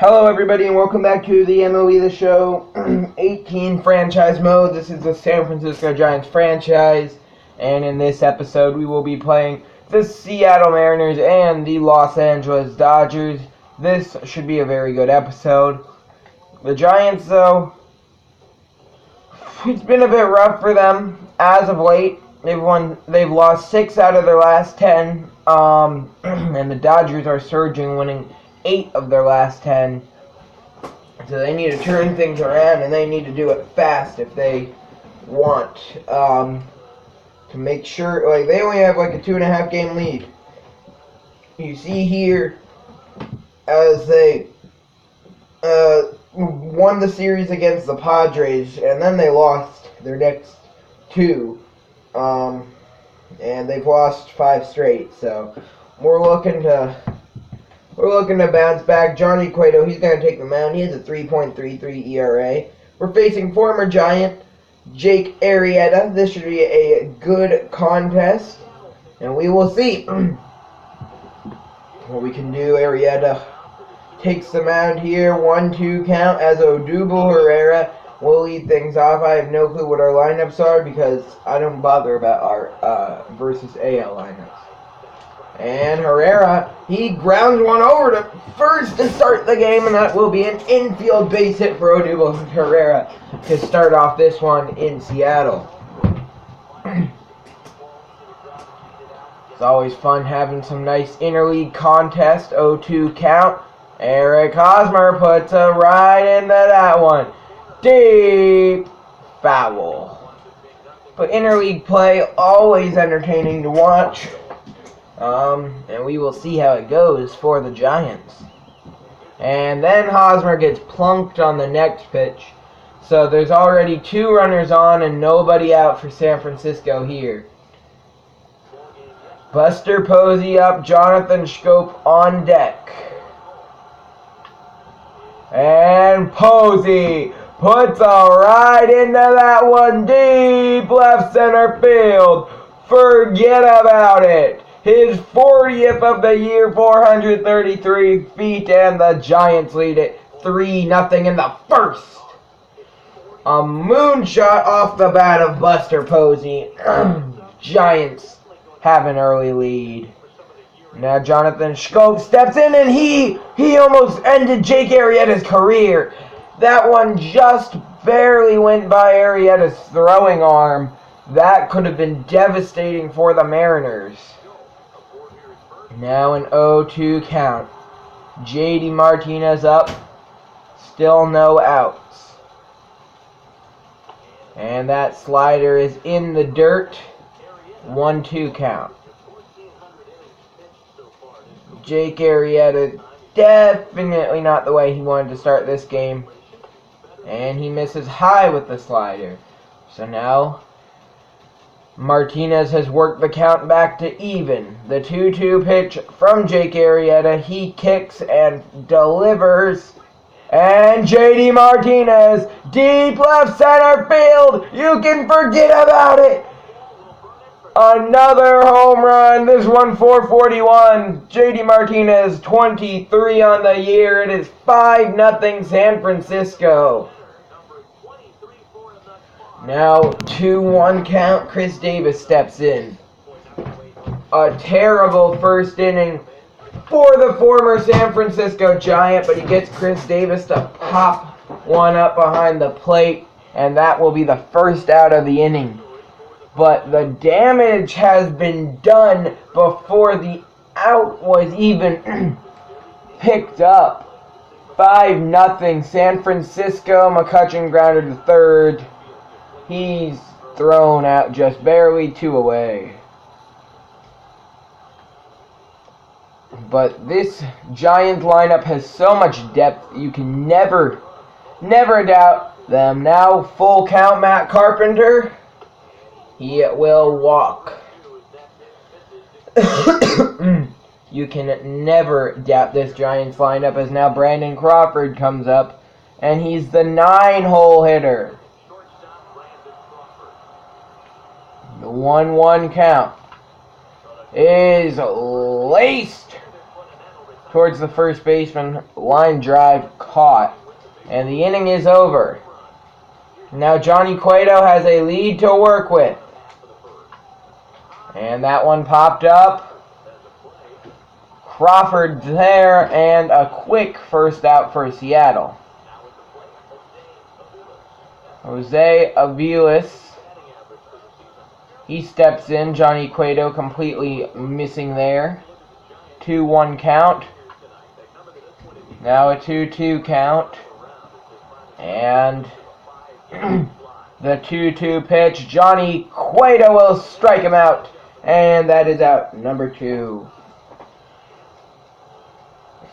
Hello everybody and welcome back to the MLB The Show 18 franchise mode. This is the San Francisco Giants franchise, and in this episode we will be playing the Seattle Mariners and the Los Angeles Dodgers. This should be a very good episode. The Giants, though, it's been a bit rough for them as of late. They've lost 6 out of their last 10, and the Dodgers are surging, winning 8 of their last 10. So they need to turn things around, and they need to do it fast if they want to make sure. Like, they only have like a 2.5 game lead. You see here, as they won the series against the Padres, and then they lost their next 2, and they've lost 5 straight. So we're looking to bounce back. Johnny Cueto, he's going to take the mound. He has a 3.33 ERA. We're facing former Giant Jake Arrieta. This should be a good contest, and we will see what we can do. Arrieta takes the mound here. 1-2 count as Odubel Herrera will lead things off. I have no clue what our lineups are because I don't bother about our versus AL lineups. And Herrera, he grounds one over to first to start the game, and that will be an infield base hit for Odubel Herrera to start off this one in Seattle. It's always fun having some nice interleague contest. 0-2 count. Eric Hosmer puts a right into that one. Deep foul. But interleague play, always entertaining to watch. And we will see how it goes for the Giants. And then Hosmer gets plunked on the next pitch. So there's already 2 runners on and nobody out for San Francisco here. Buster Posey up, Jonathan Schoop on deck. And Posey puts a right into that one, deep left center field. Forget about it. His 40th of the year, 433 feet, and the Giants lead it 3-0 in the first. A moonshot off the bat of Buster Posey. Giants have an early lead. Now Jonathan Schoop steps in, and he almost ended Jake Arrieta's career. That one just barely went by Arrieta's throwing arm. That could have been devastating for the Mariners. Now an 0-2 count. J.D. Martinez up. Still no outs. And that slider is in the dirt. 1-2 count. Jake Arrieta, definitely not the way he wanted to start this game. And he misses high with the slider. So now Martinez has worked the count back to even. The 2-2 pitch from Jake Arrieta. He kicks and delivers. And J.D. Martinez, deep left center field. You can forget about it. Another home run. This one 441. J.D. Martinez, 23 on the year. It is 5-0 San Francisco. Now, 2-1 count, Chris Davis steps in. A terrible first inning for the former San Francisco Giant, but he gets Chris Davis to pop one up behind the plate, and that will be the first out of the inning. But the damage has been done before the out was even picked up. 5-0 San Francisco. McCutchen grounded to third. He's thrown out just barely 2 away. But this Giants lineup has so much depth, you can never doubt them. Now full count, Matt Carpenter. He will walk. You can never doubt this Giants lineup, as now Brandon Crawford comes up, and he's the 9-hole hitter. The 1-1 count is laced towards the first baseman. Line drive caught. And the inning is over. Now Johnny Cueto has a lead to work with. And that one popped up. Crawford there, and a quick first out for Seattle. Jose Aviles, he steps in. Johnny Cueto completely missing there. 2-1 count. Now a 2-2 count. And the 2-2 pitch. Johnny Cueto will strike him out. And that is out number 2.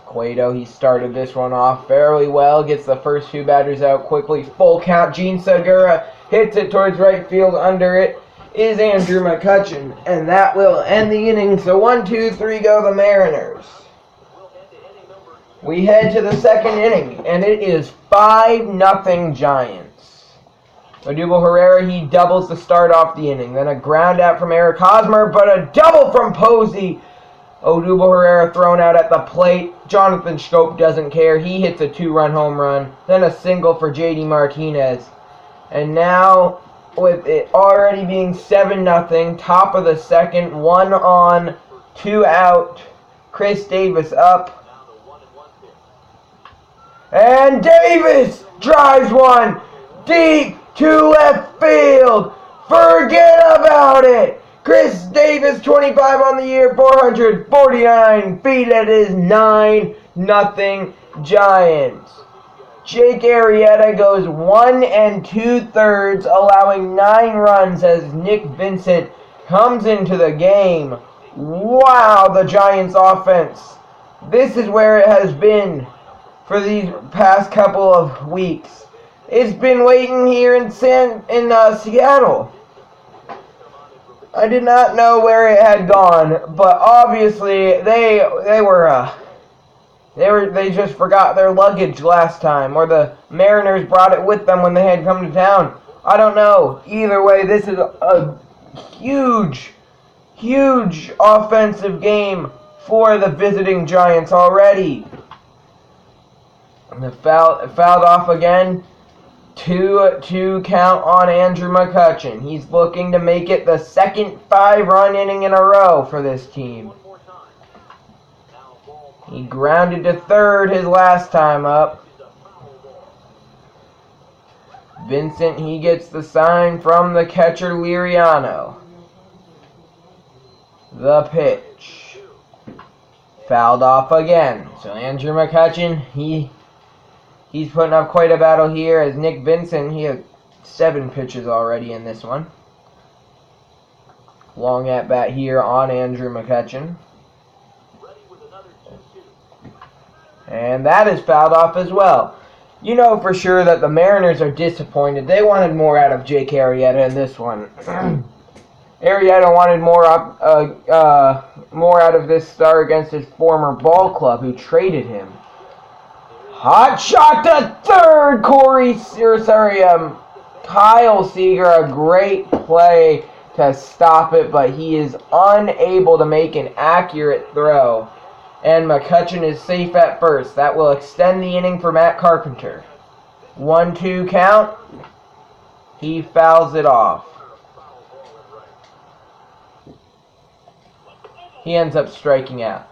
Cueto, he started this one off fairly well. Gets the first 2 batters out quickly. Full count. Gene Segura hits it towards right field. Under it is Andrew McCutchen. And that will end the inning. So 1, 2, 3 go the Mariners. We head to the second inning. And it is 5-0 Giants. Odubel Herrera, he doubles to start off the inning. Then a ground out from Eric Hosmer. But a double from Posey. Odubel Herrera thrown out at the plate. Jonathan Schoop doesn't care. He hits a 2-run home run. Then a single for J.D. Martinez. And now, with it already being 7-0, top of the second, 1 on, 2 out. Chris Davis up. And Davis drives one deep to left field. Forget about it. Chris Davis, 25 on the year, 449 feet. It is 9-0 Giants. Jake Arrieta goes 1 2/3, allowing 9 runs as Nick Vincent comes into the game. Wow, the Giants offense. This is where it has been for these past couple of weeks. It's been waiting here in Seattle. I did not know where it had gone, but obviously they just forgot their luggage last time, or the Mariners brought it with them when they had come to town. I don't know. Either way, this is a huge offensive game for the visiting Giants already. And the fouled off again. 2-2 count on Andrew McCutchen. He's looking to make it the second 5-run inning in a row for this team. He grounded to third his last time up. Vincent, he gets the sign from the catcher Liriano. The pitch. Fouled off again. So Andrew McCutchen, He's putting up quite a battle here as Nick Vincent, he had 7 pitches already in this one. Long at bat here on Andrew McCutchen. And that is fouled off as well. You know for sure that the Mariners are disappointed. They wanted more out of Jake Arrieta in this one. Arrieta wanted more out of this star against his former ball club who traded him. Hot shot to third, Kyle Seager, a great play to stop it, but he is unable to make an accurate throw. And McCutchen is safe at first. That will extend the inning for Matt Carpenter. 1-2 count. He fouls it off. He ends up striking out.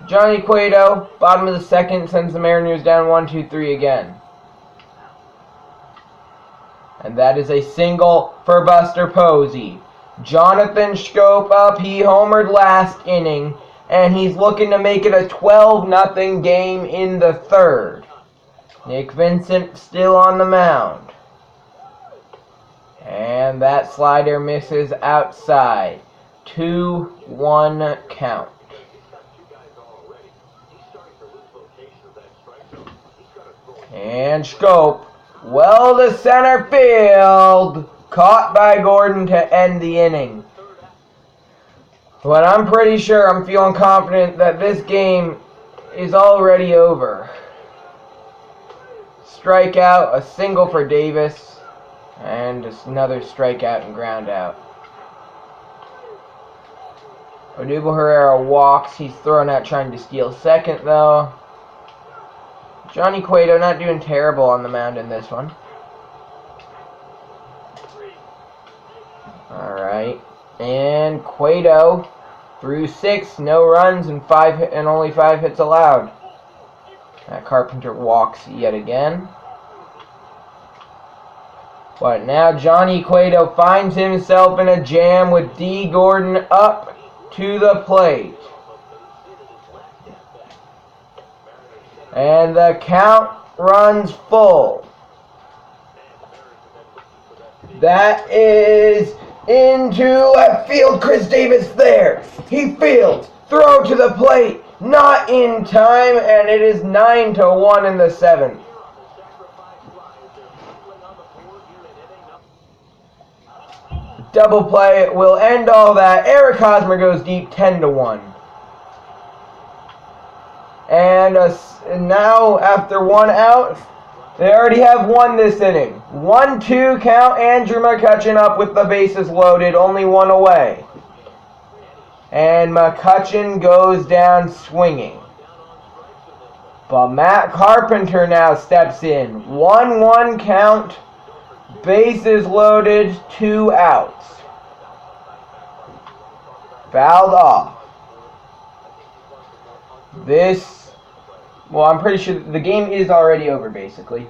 Johnny Cueto, bottom of the second, sends the Mariners down 1-2-3 again. And that is a single for Buster Posey. Jonathan Schoop up. He homered last inning, and he's looking to make it a 12-0 game in the third. Nick Vincent still on the mound. And that slider misses outside. 2-1 count. And Schoop, well to center field. Caught by Gordon to end the inning. But I'm pretty sure, I'm feeling confident that this game is already over. Strikeout, a single for Davis, and just another strikeout and ground out. Odubel Herrera walks. He's thrown out trying to steal second, though. Johnny Cueto not doing terrible on the mound in this one. Alright. And Cueto through 6, no runs and only 5 hits allowed. Matt Carpenter walks yet again. But now Johnny Cueto finds himself in a jam with D. Gordon up to the plate. And the count runs full. That is into left field. Chris Davis there. He fields. Throw to the plate. Not in time, and it is 9-1 in the 7th. Double play will end all that. Eric Hosmer goes deep, 10-1. And now, after 1 out, they already have 1 this inning. 1-2 count. Andrew McCutchen up with the bases loaded, only 1 away. And McCutchen goes down swinging. But Matt Carpenter now steps in. 1-1 count. Bases loaded, 2 outs. Fouled off. Well, I'm pretty sure the game is already over, basically.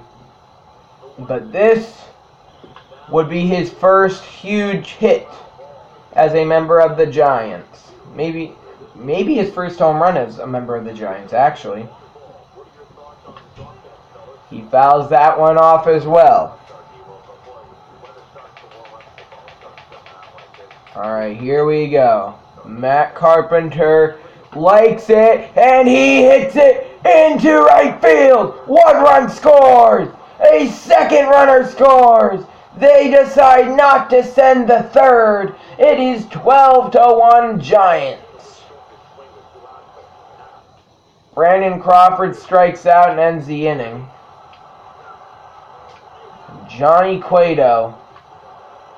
But this would be his first huge hit as a member of the Giants. Maybe his first home run as a member of the Giants, actually. He fouls that one off as well. Alright, here we go. Matt Carpenter likes it, and he hits it into right field. 1 run scores. A second runner scores. They decide not to send the third. It is 12-1 Giants. Brandon Crawford strikes out and ends the inning. Johnny Cueto.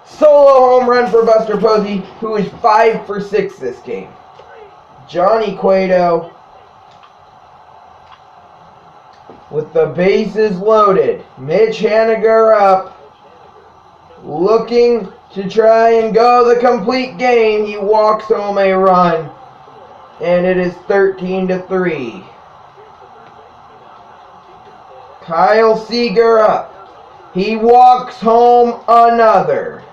Solo home run for Buster Posey, who is 5 for 6 this game. Johnny Cueto with the bases loaded. Mitch Haniger up, looking to try and go the complete game. He walks home a run, and it is 13-3. Kyle Seager up. He walks home another.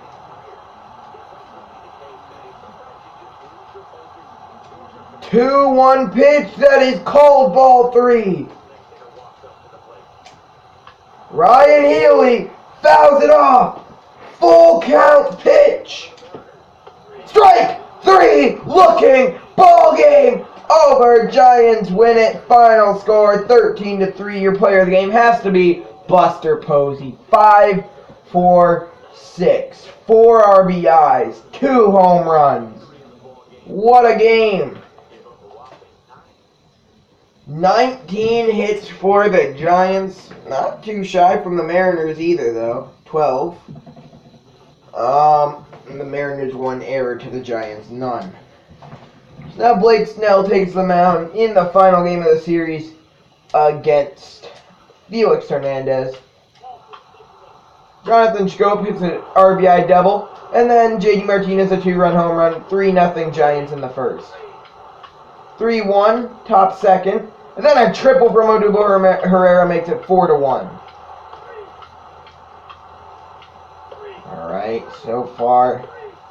2-1 pitch, that is called ball 3. Ryan Healy fouls it off. Full count pitch. Strike 3, looking, ball game over. Giants win it. Final score 13-3. Your player of the game has to be Buster Posey. 5 for 6. 4 RBIs, 2 home runs. What a game. 19 hits for the Giants. Not too shy from the Mariners either, though. 12. And the Mariners 1 error to the Giants, none. So now Blake Snell takes the mound in the final game of the series against Felix Hernandez. Jonathan Schoop hits an RBI double, and then JD Martinez a 2-run home run. 3-0 Giants in the first. 3-1, top second. And then a triple from Odubel Herrera makes it 4-1. Alright, so far,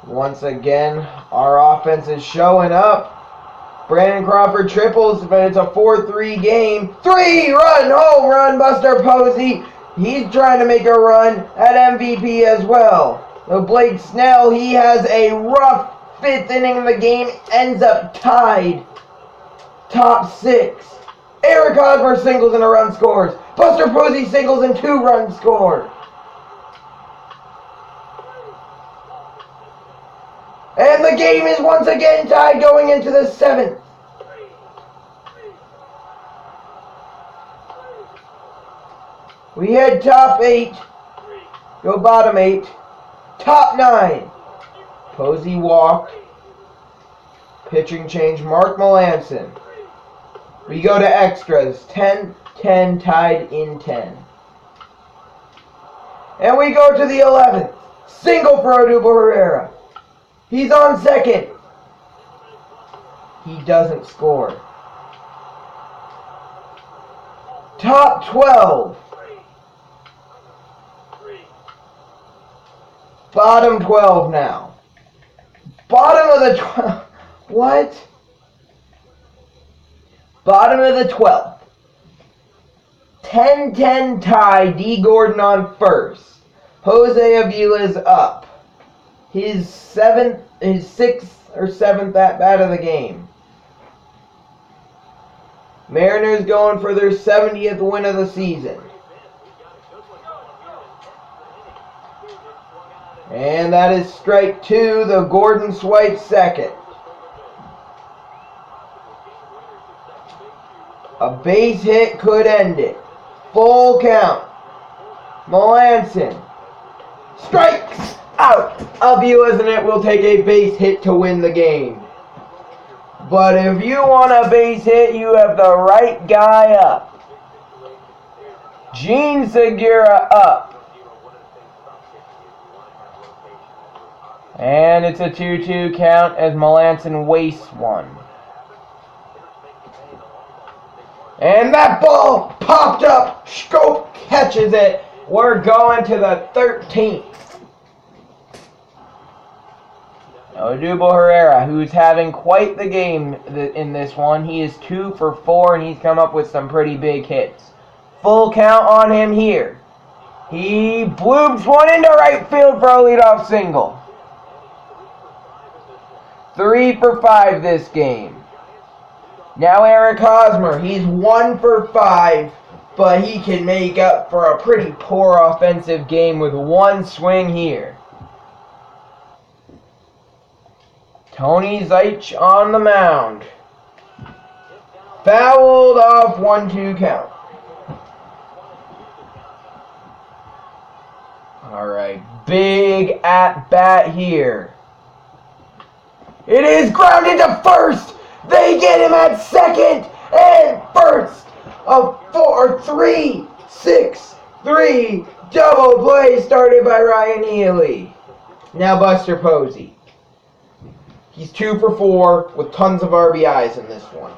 once again, our offense is showing up. Brandon Crawford triples, but it's a 4-3 game. 3-run home run, Buster Posey. He's trying to make a run at MVP as well. So Blake Snell, he has a rough 5th inning of the game, ends up tied. Top 6. Eric Hosmer singles and a run scores. Buster Posey singles and 2 runs scored. And the game is once again tied going into the 7th. We had top 8. Go bottom 8. Top 9. Posey walked. Pitching change, Mark Melanson. We go to extras. 10-10 tied in 10. And we go to the 11th. Single for Odubel Herrera. He's on second. He doesn't score. Top 12. Bottom 12 now. Bottom of the 12. What? Bottom of the 12th. 10-10 tie. D. Gordon on first. Jose Avila's up. His 6th or 7th at bat of the game. Mariners going for their 70th win of the season. And that is strike 2, the Gordon swipe second. A base hit could end it. Full count. Melanson. Strikes out. Avila's in it will take a base hit to win the game. But if you want a base hit, you have the right guy up. Gene Segura up. And it's a 2-2 count as Melanson wastes one. And that ball popped up. Scope catches it. We're going to the 13th. Odubel Herrera, who's having quite the game in this one. He is 2 for 4, and he's come up with some pretty big hits. Full count on him here. He bloops one into right field for a leadoff single. 3 for 5 this game. Now Eric Hosmer, he's 1 for 5, but he can make up for a pretty poor offensive game with one swing here. Tony Zeich on the mound. Fouled off 1-2 count. Alright, big at bat here. It is grounded to first. They get him at second and first. A 4-3-6-3 double play started by Ryan Healy. Now Buster Posey. He's 2 for 4 with tons of RBIs in this one.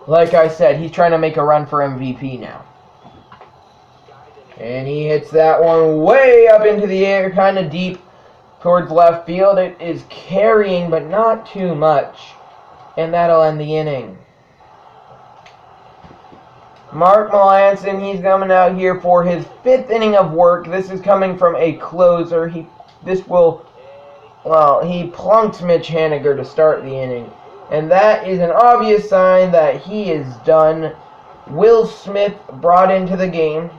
Like I said, he's trying to make a run for MVP now. And he hits that one way up into the air, kind of deep towards left field. It is carrying, but not too much. And that'll end the inning. Mark Melanson, he's coming out here for his 5th inning of work. This is coming from a closer. He plunked Mitch Haniger to start the inning. And that is an obvious sign that he is done. Will Smith brought into the game.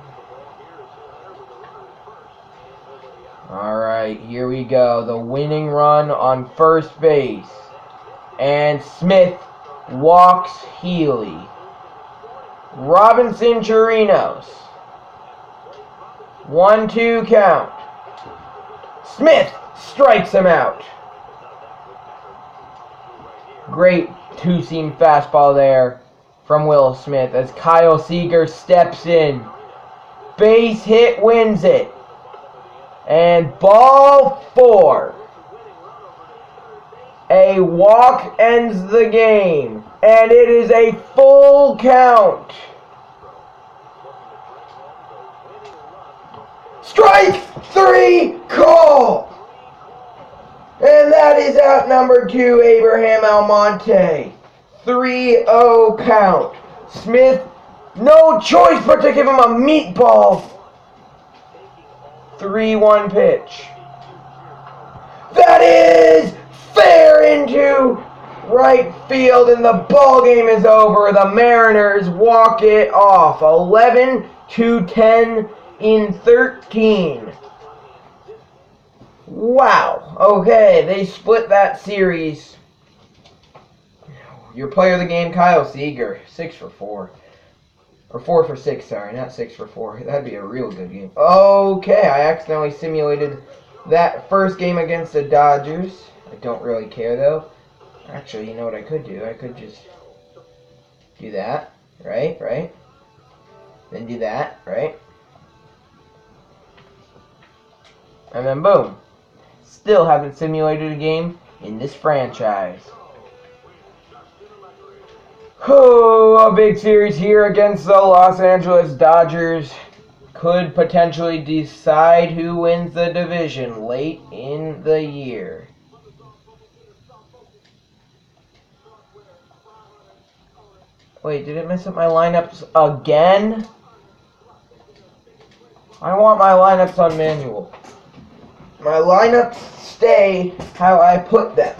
Alright, here we go. The winning run on first base. And Smith walks Healy. Robinson Chirinos. 1-2 count. Smith strikes him out. Great two-seam fastball there from Will Smith as Kyle Seager steps in. Base hit wins it. And ball 4. A walk ends the game. And it is a full count. Strike 3 call. And that is out number 2, Abraham Almonte. 3-0 count. Smith, no choice but to give him a meatball. 3-1 pitch. That is fair into right field, and the ball game is over. The Mariners walk it off. 11-10 in 13. Wow. Okay, they split that series. Your player of the game, Kyle Seager, 6 for 4. Or 4 for 6, sorry, not 6 for 4. That'd be a real good game. Okay, I accidentally simulated that first game against the Dodgers. I don't really care, though. Actually, you know what I could do? I could just do that, right? Then do that, right? And then boom. Still haven't simulated a game in this franchise. Oh, a big series here against the Los Angeles Dodgers could potentially decide who wins the division late in the year. Wait, did it mess up my lineups again? I want my lineups on manual. My lineups stay how I put them.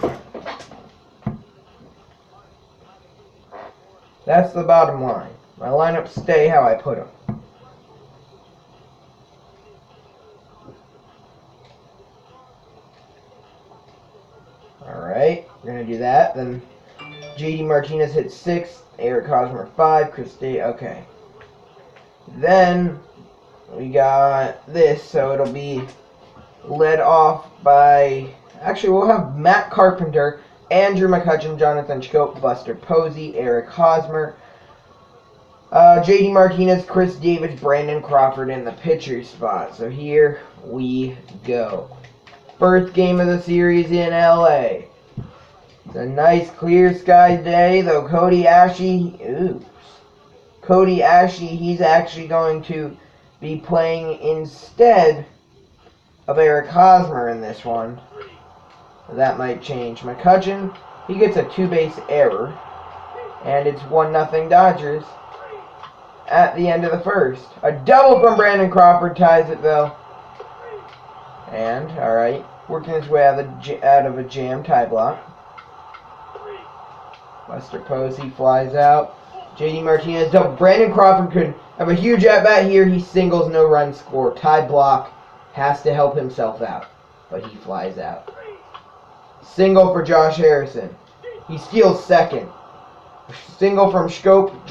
That's the bottom line. My lineups stay how I put them. Alright, we're going to do that. Then JD Martinez hits 6, Eric Hosmer 5, Chris Day, okay. Then we got this, so it'll be led off by, actually we'll have Matt Carpenter, Andrew McCutchen, Jonathan Schoop, Buster Posey, Eric Hosmer, JD Martinez, Chris Davis, Brandon Crawford in the pitcher spot. So here we go. First game of the series in LA. It's a nice clear sky day, though Cody Ashley, he's actually going to be playing instead of Eric Hosmer in this one. That might change. McCutchen, he gets a 2-base error, and it's 1-0 Dodgers at the end of the first. A double from Brandon Crawford ties it, though. And, alright, working his way out of a jam tie block. Buster Posey flies out. JD Martinez double. Brandon Crawford could have a huge at-bat here. He singles, no run score. Tie block. Has to help himself out. But he flies out. Single for Josh Harrison. He steals second. Single from Schoop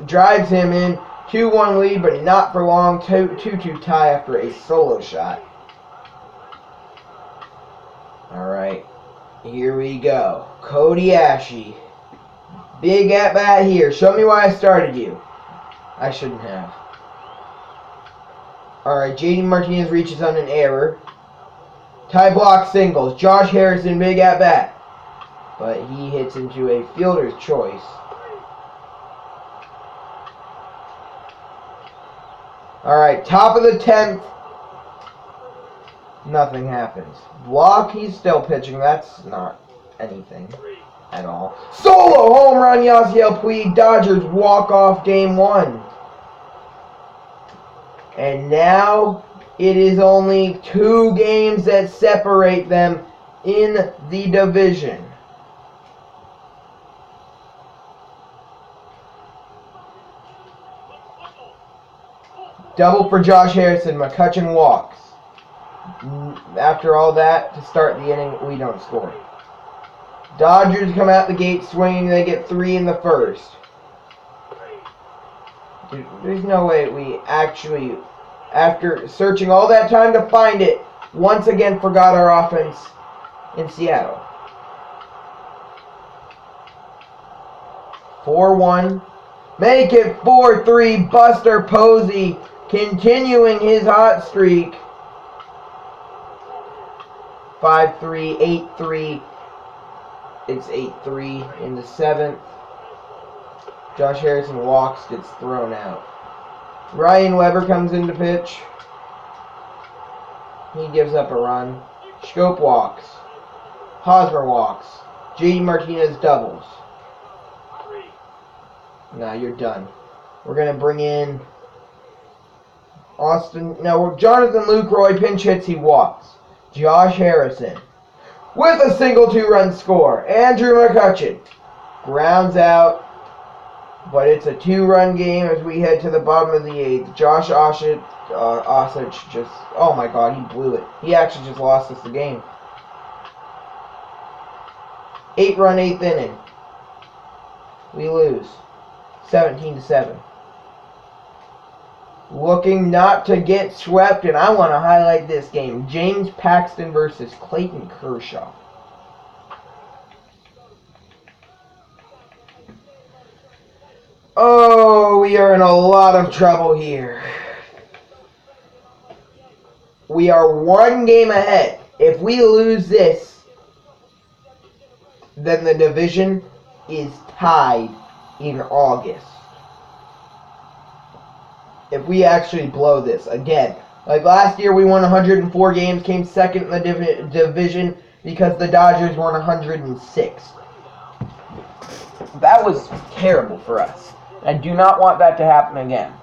drives him in. 2-1 lead, but not for long. 2-2 tie after a solo shot. Alright. Here we go. Cody Ashley. Big at-bat here. Show me why I started you. I shouldn't have. Alright, JD Martinez reaches on an error. Tie block singles. Josh Harrison, big at-bat. But he hits into a fielder's choice. Alright, top of the 10th. Nothing happens. Block, he's still pitching. That's not anything at all. Solo home run, Yasiel Puig. Dodgers walk off game 1. And now it is only 2 games that separate them in the division. Double for Josh Harrison. McCutchen walks. After all that, to start the inning, we don't score. Dodgers come out the gate swinging. They get 3 in the first. Dude, there's no way we actually, after searching all that time to find it, once again forgot our offense in Seattle. 4-1. Make it 4-3. Buster Posey continuing his hot streak. 5-3, 8-3. It's 8-3 in the 7th. Josh Harrison walks, gets thrown out. Ryan Weber comes in to pitch. He gives up a run. Schoop walks. Hosmer walks. JD Martinez doubles. Now you're done. We're going to bring in Jonathan Lucroy pinch hits, he walks. Josh Harrison with a single 2-run score. Andrew McCutchen grounds out, but it's a 2-run game as we head to the bottom of the 8th. Josh Osich just, oh my god, he blew it. He actually just lost us the game. 8-run 8th inning. We lose 17-7. Looking not to get swept, and I want to highlight this game. James Paxton versus Clayton Kershaw. Oh, we are in a lot of trouble here. We are 1 game ahead. If we lose this, then the division is tied in August. If we actually blow this again. Like last year, we won 104 games, came second in the division because the Dodgers won 106. That was terrible for us. I do not want that to happen again.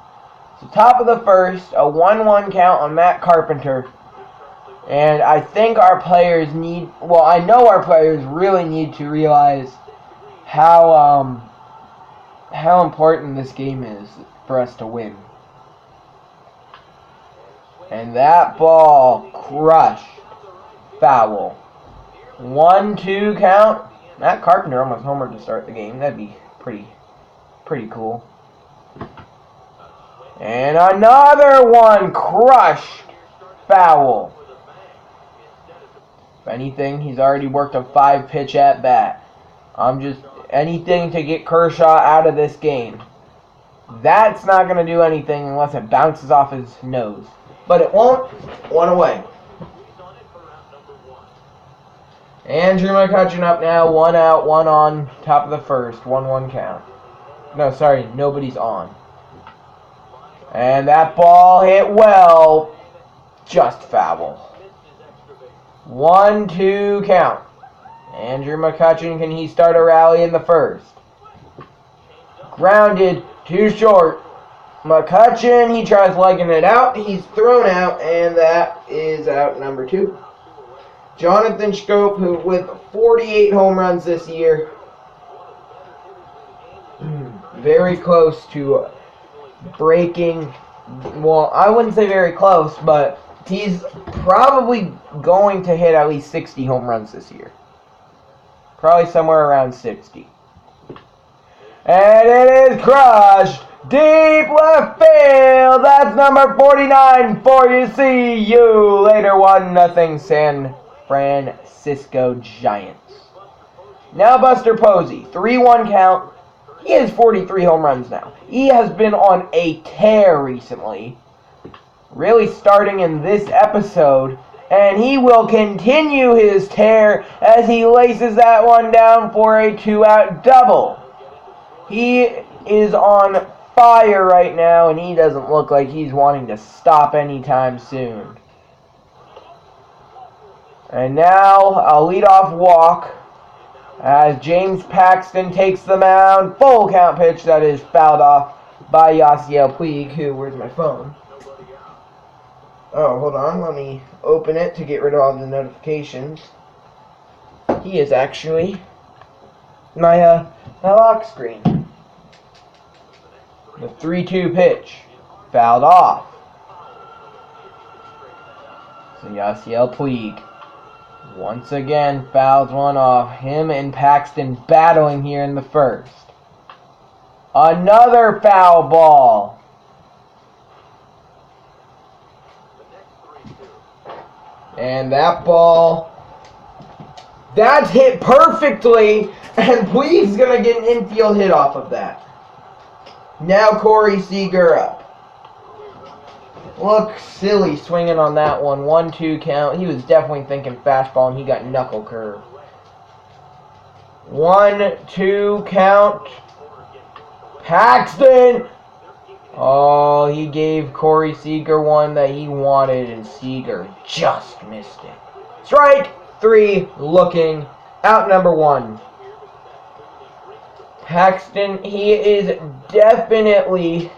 So top of the first, a 1-1 count on Matt Carpenter. And I think our players need, well, I know our players really need to realize how important this game is for us to win. And that ball crushed. Foul. 1-2 count. Matt Carpenter almost homered to start the game. That'd be pretty cool. And another one crushed. Foul. If anything, he's already worked a 5-pitch at bat. I'm just anything to get Kershaw out of this game. That's not going to do anything unless it bounces off his nose. But it won't. 1 away. Andrew McCutchen up now. 1 out, 1 on. Top of the first. 1-1 count. No, sorry. Nobody's on. And that ball hit well. Just foul. 1-2 count. Andrew McCutchen, can he start a rally in the first? Grounded. Too short. McCutchen, he tries legging it out. He's thrown out, and that is out number 2. Jonathan Schoop, who with 48 home runs this year, very close to breaking, well, I wouldn't say very close, but he's probably going to hit at least 60 home runs this year. Probably somewhere around 60. And it is crushed. Deep left field. That's number 49 for you. See you later. 1-0 San Francisco Giants. Now Buster Posey. 3-1 count. He has 43 home runs now. He has been on a tear recently. Really starting in this episode. And he will continue his tear as he laces that one down for a 2-out double. He is on fire right now, and he doesn't look like he's wanting to stop anytime soon. And now a leadoff walk as James Paxton takes the mound. Full count pitch that is fouled off by Yasiel Puig, who, where's my phone? Oh, hold on, let me open it to get rid of all the notifications. He is actually my lock screen. The 3-2 pitch. Fouled off. So Yasiel Puig once again fouls one off. Him and Paxton battling here in the first. Another foul ball. And that ball, that's hit perfectly. And Puig's going to get an infield hit off of that. Now Corey Seager up. Looks silly swinging on that one. 1-2 count. He was definitely thinking fastball, and he got knuckle curve. 1-2 count. Paxton. Oh, he gave Corey Seager one that he wanted, and Seager just missed it. Strike 3 looking. Out number 1. Paxton, he is definitely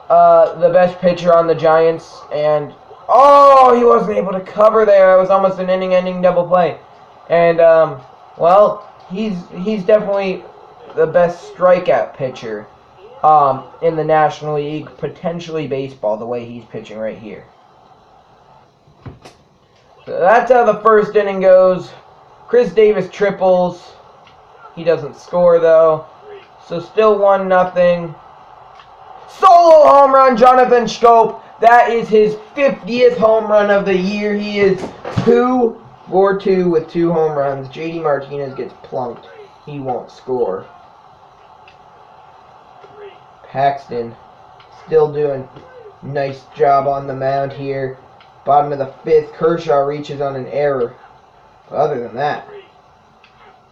the best pitcher on the Giants, and oh, he wasn't able to cover there. It was almost an inning-ending double play. And well, he's definitely the best strikeout pitcher in the National League, potentially baseball, the way he's pitching right here. So that's how the first inning goes. Chris Davis triples. He doesn't score though. So still 1-0. Solo home run, Jonathan Schoop. That is his 50th home run of the year. He is 2 for 2 with 2 home runs. JD Martinez gets plunked. He won't score. Paxton still doing a nice job on the mound here. Bottom of the 5th, Kershaw reaches on an error. But other than that,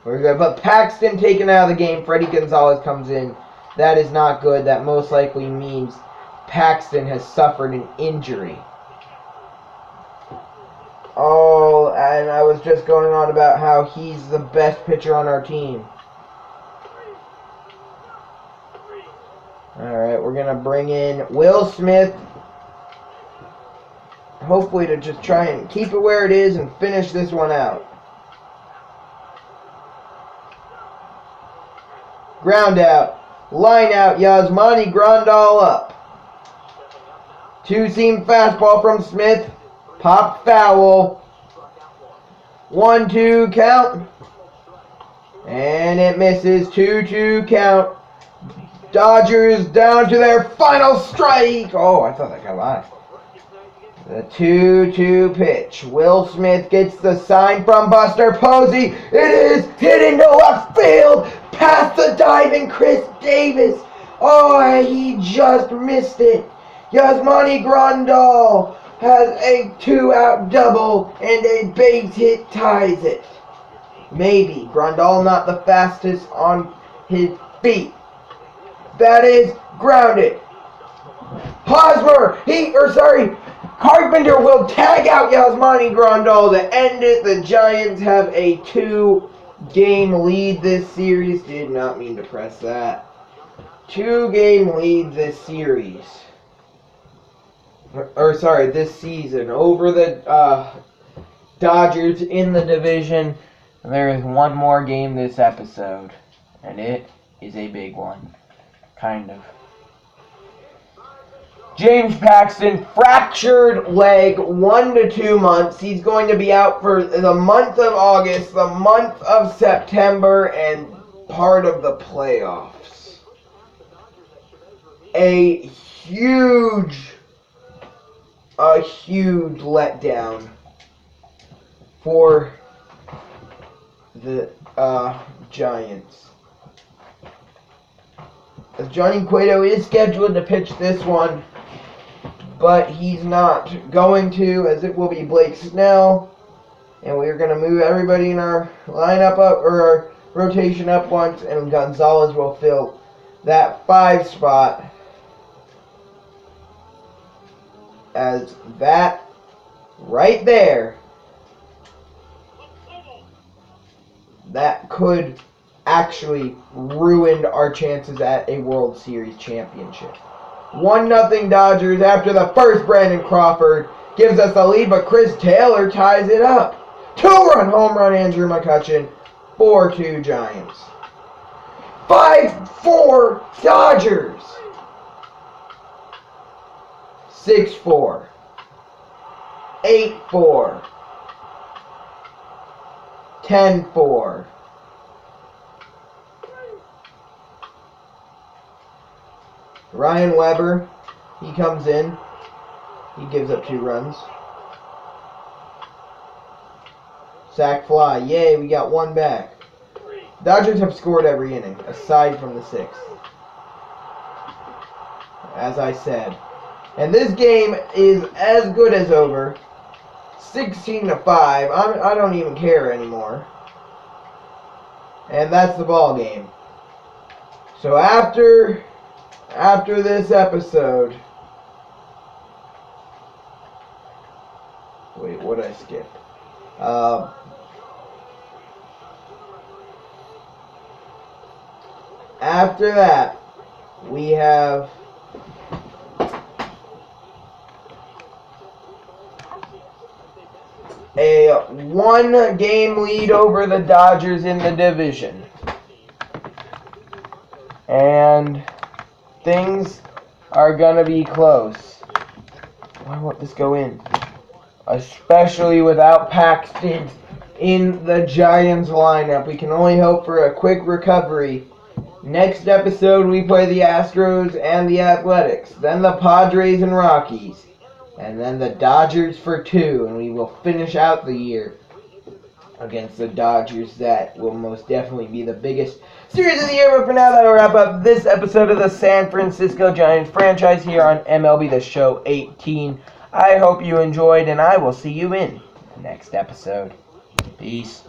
we're good. But Paxton taken out of the game. Freddie Gonzalez comes in. That is not good. That most likely means Paxton has suffered an injury. Oh, and I was just going on about how he's the best pitcher on our team. Alright, we're going to bring in Will Smith. Hopefully to just try and keep it where it is and finish this one out. Ground out. Line out. Yasmani Grandal up. 2-seam fastball from Smith. Pop foul. 1-2 count. And it misses. 2-2 count. Dodgers down to their final strike. Oh, I thought that got live. The 2-2 pitch. Will Smith gets the sign from Buster Posey. It is hit into left field. Past the diving Chris Davis. Oh, he just missed it. Yasmani Grandal has a 2-out double and a base hit ties it. Maybe. Grandal not the fastest on his feet. That is grounded. Hosmer, Carpenter will tag out Yasmani Grandal to end it. The Giants have a 2-game lead this series. Did not mean to press that. 2-game lead this series. This season over the Dodgers in the division. There is one more game this episode, and it is a big one. Kind of. James Paxton, fractured leg, 1 to 2 months. He's going to be out for the month of August, the month of September, and part of the playoffs. A huge letdown for the Giants. As Johnny Cueto is scheduled to pitch this one, but he's not going to, as it will be Blake Snell. And we're going to move everybody in our lineup up, or our rotation up once, and Gonzalez will fill that 5 spot. As that right there, that could actually ruin our chances at a World Series championship. 1-0 Dodgers after the first. Brandon Crawford gives us the lead, but Chris Taylor ties it up. 2-run home run, Andrew McCutchen. 4-2 Giants. 5-4 Dodgers. 6-4. 8-4. 10-4. Ryan Weber, he comes in. He gives up 2 runs. Sack fly. Yay, we got 1 back. Dodgers have scored every inning, aside from the 6th. As I said. And this game is as good as over. 16-5. I don't even care anymore. And that's the ball game. So after this episode, wait, what did I skip? After that, we have a 1-game lead over the Dodgers in the division. And things are gonna be close. Why won't this go in? Especially without Paxton in the Giants lineup. We can only hope for a quick recovery. Next episode, we play the Astros and the Athletics. Then the Padres and Rockies. And then the Dodgers for 2. And we will finish out the year against the Dodgers. That will most definitely be the biggest series of the year. But for now, that'll wrap up this episode of the San Francisco Giants franchise here on MLB The Show 18. I hope you enjoyed, and I will see you in the next episode. Peace.